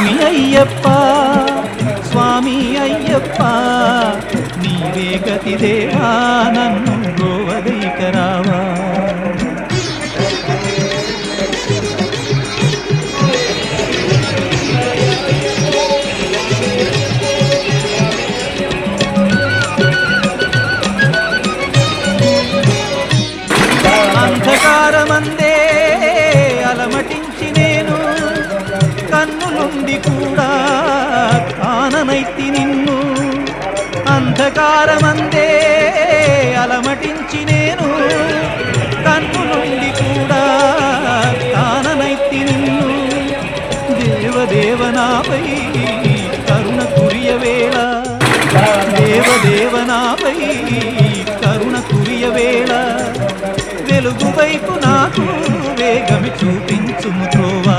స్వామి అయ్యప్ప స్వామి అయ్యప్ప నీవే గతి దేవా నన్ను గోవదైకరావా అంధకారమందే అలమటించి నేను కన్నులుండి కూడా కాననైతి నిన్ను అంధకారమందే అలమటించి నేను కన్నులుండి కూడా కాననైతి నిన్ను దేవదేవనాపై కరుణ కురియవేళ దేవదేవనాపై కరుణ కురియవేళ వెలుగు వైపు నాకు వేగమి చూపించుము త్రోవా